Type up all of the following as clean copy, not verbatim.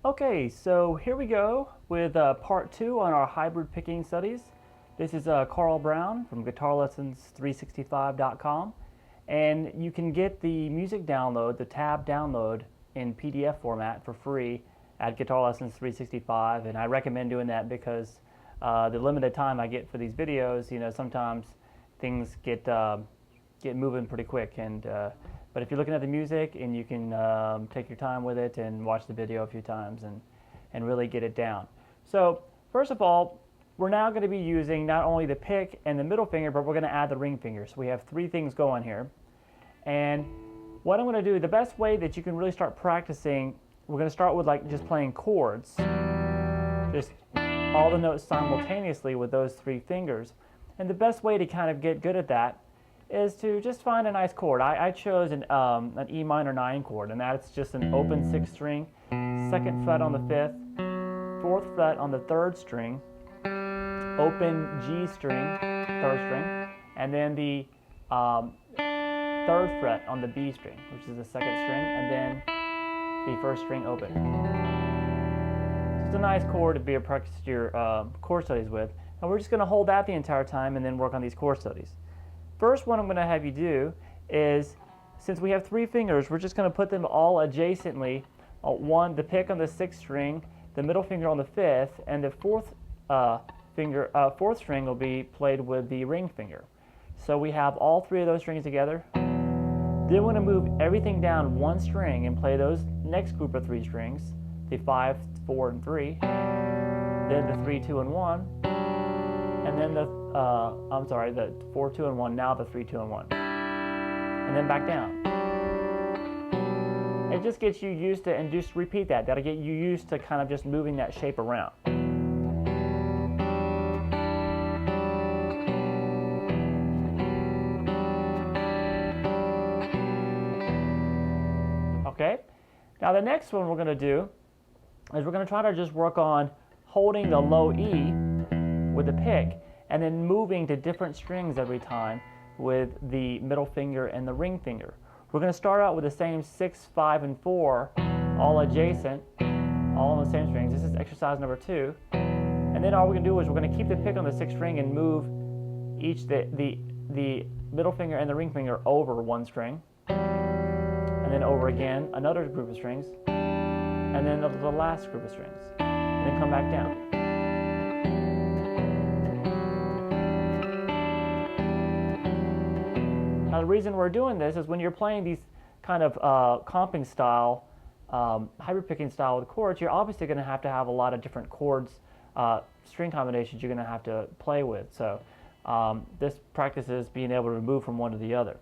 Okay, so here we go with part 2 on our hybrid picking studies. This is Carl Brown from guitarlessons365.com, and you can get the music download, the tab download in PDF format for free at guitarlessons365, and I recommend doing that because the limited time I get for these videos, sometimes things get moving pretty quick, and but if you're looking at the music and you can take your time with it and watch the video a few times and really get it down. So first of all, we're now going to be using not only the pick and the middle finger, but we're going to add the ring finger. So we have three things going here. And what I'm going to do, the best way that you can really start practicing, we're going to start with like just playing chords. Just all the notes simultaneously with those three fingers. And the best way to kind of get good at that is to just find a nice chord. I chose an E minor 9 chord, and that's just an open 6th string, 2nd fret on the 5th, 4th fret on the 3rd string, open G string, 3rd string, and then the 3rd fret on the B string, which is the 2nd string, and then the 1st string open. It's a nice chord to be able to practice your chord studies with, and we're just going to hold that the entire time and then work on these chord studies. First, what I'm going to have you do is, since we have three fingers, we're just going to put them all adjacently. The pick on the 6th string, the middle finger on the 5th, and the 4th string will be played with the ring finger. So we have all three of those strings together. Then we're going to move everything down one string and play those next group of three strings, the 5, 4, and 3, then the 3, 2, and 1, and then the 4, 2, and 1, now the 3, 2, and 1. And then back down. It just gets you used to, and just repeat that. That'll get you used to kind of just moving that shape around. Okay? Now the next one we're going to do is we're going to try to just work on holding the low E with the pick, and then moving to different strings every time with the middle finger and the ring finger. We're going to start out with the same 6, 5, and 4, all adjacent, all on the same strings. This is exercise number 2. And then all we're going to do is we're going to keep the pick on the 6th string and move each the middle finger and the ring finger over one string, and then over again another group of strings, and then the last group of strings, and then come back down. Now the reason we're doing this is when you're playing these kind of comping style, hybrid picking style with chords, you're obviously going to have a lot of different chords, string combinations you're going to have to play with. So this practices being able to move from one to the other.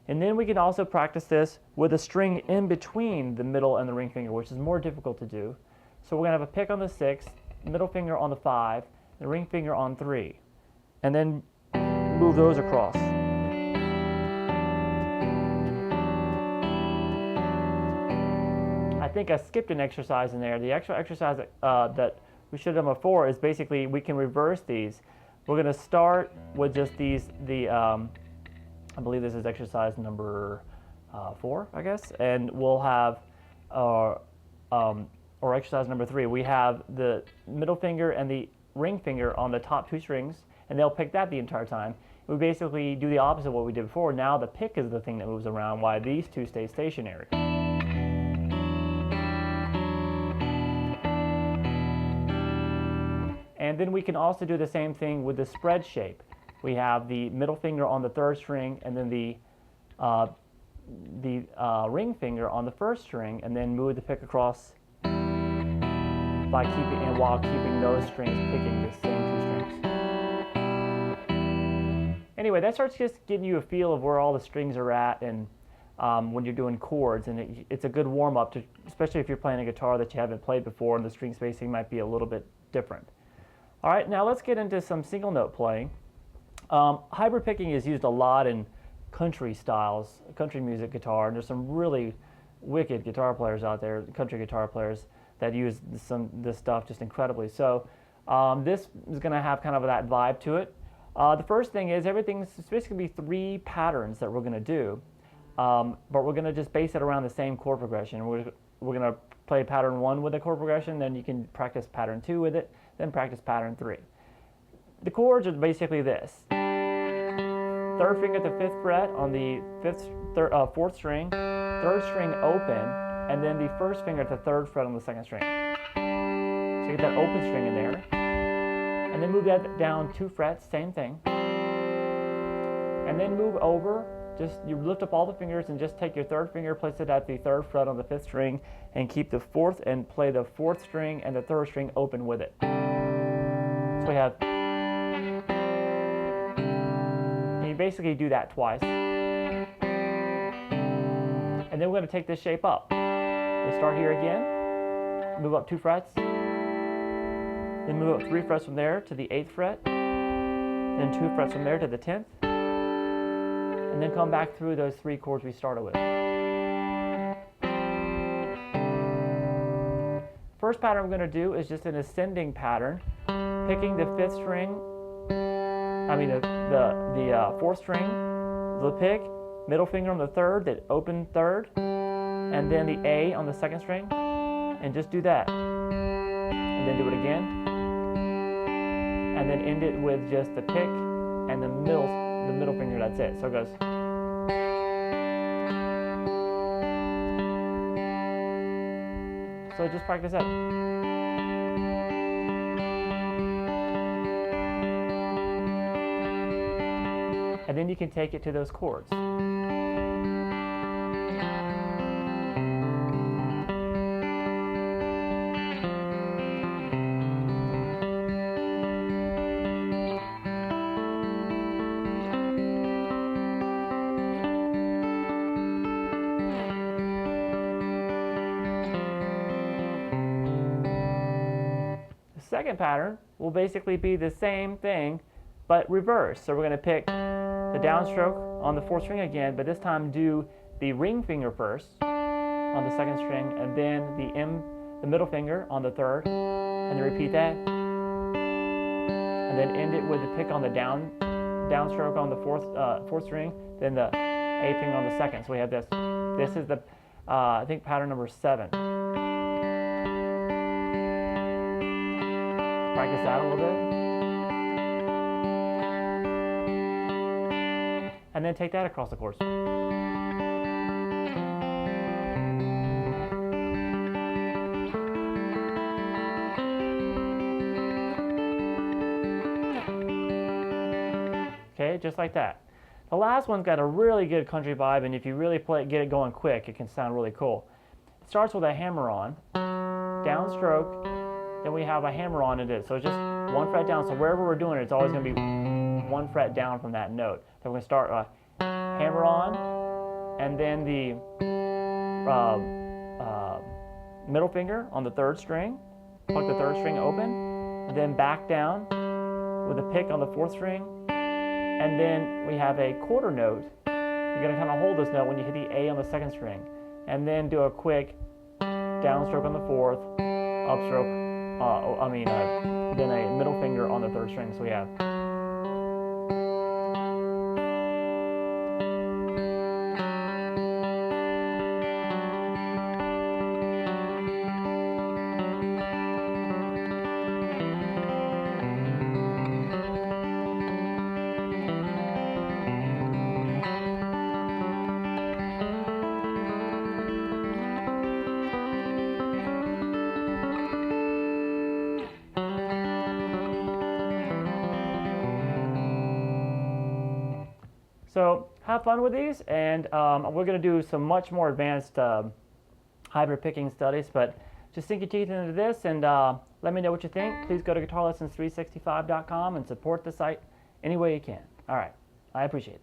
And then we can also practice this with a string in between the middle and the ring finger, which is more difficult to do. So we're going to have a pick on the 6, middle finger on the 5, the ring finger on 3, and then move those across. I think I skipped an exercise in there. The actual exercise that we should have done before is basically we can reverse these. We're going to start with just these, I believe this is exercise number 4, I guess, and we'll have, or exercise number 3, we have the middle finger and the ring finger on the top 2 strings, and they'll pick that the entire time. We basically do the opposite of what we did before. Now the pick is the thing that moves around while these two stay stationary. And then we can also do the same thing with the spread shape. We have the middle finger on the 3rd string, and then the ring finger on the 1st string, and then move the pick across while keeping those strings picking the same 2 strings. Anyway, that starts just getting you a feel of where all the strings are at, and when you're doing chords, and it's a good warm-up, especially if you're playing a guitar that you haven't played before and the string spacing might be a little bit different. All right, now let's get into some single note playing. Hybrid picking is used a lot in country styles, country music guitar, and there's some really wicked guitar players out there, country guitar players, that use this stuff just incredibly. So this is going to have kind of that vibe to it. The first thing is it's basically going to be 3 patterns that we're going to do, but we're going to just base it around the same chord progression. We're going to play pattern 1 with the chord progression, then you can practice pattern 2 with it, then practice pattern 3. The chords are basically this. Third finger at the 5th fret on the 4th string, 3rd string open, and then the 1st finger at the 3rd fret on the 2nd string. So you get that open string in there. And then move that down 2 frets, same thing. And then move over, you lift up all the fingers and just take your 3rd finger, place it at the 3rd fret on the 5th string, and keep the 4th and play the 4th string and the 3rd string open with it. So we have, and you basically do that twice. And then we're going to take this shape up. We start here again, move up 2 frets, then move up 3 frets from there to the 8th fret, then 2 frets from there to the 10th, and then come back through those 3 chords we started with. First pattern we're going to do is just an ascending pattern, picking the 5th string, the 4th string, the pick, middle finger on the 3rd, that open 3rd, and then the A on the 2nd string, and just do that. And then do it again, and then end it with just the pick and the middle finger, that's it. So it goes. So just practice that. And then you can take it to those chords. Second pattern will basically be the same thing but reverse. So we're going to pick the downstroke on the 4th string again, but this time do the ring finger first on the 2nd string, and then the middle finger on the 3rd, and then repeat that, and then end it with the pick on the downstroke on the 4th string, then the A finger on the 2nd. So we have this. This is the I think pattern number 7. Practice that a little bit. And then take that across the chords. Okay, just like that. The last one's got a really good country vibe, and if you really get it going quick, it can sound really cool. It starts with a hammer-on, downstroke, then we have a hammer-on in it. So it's just 1 fret down. So wherever we're doing it, it's always going to be 1 fret down from that note. So we're going to start hammer-on, and then the middle finger on the 3rd string, pluck the 3rd string open, and then back down with a pick on the 4th string, and then we have a quarter note. You're going to kind of hold this note when you hit the A on the 2nd string, and then do a quick downstroke on the 4th, upstroke, then a middle finger on the 3rd string. So we have. So have fun with these, and we're going to do some much more advanced hybrid picking studies, but just sink your teeth into this and let me know what you think. Please go to guitarlessons365.com and support the site any way you can. All right, I appreciate it.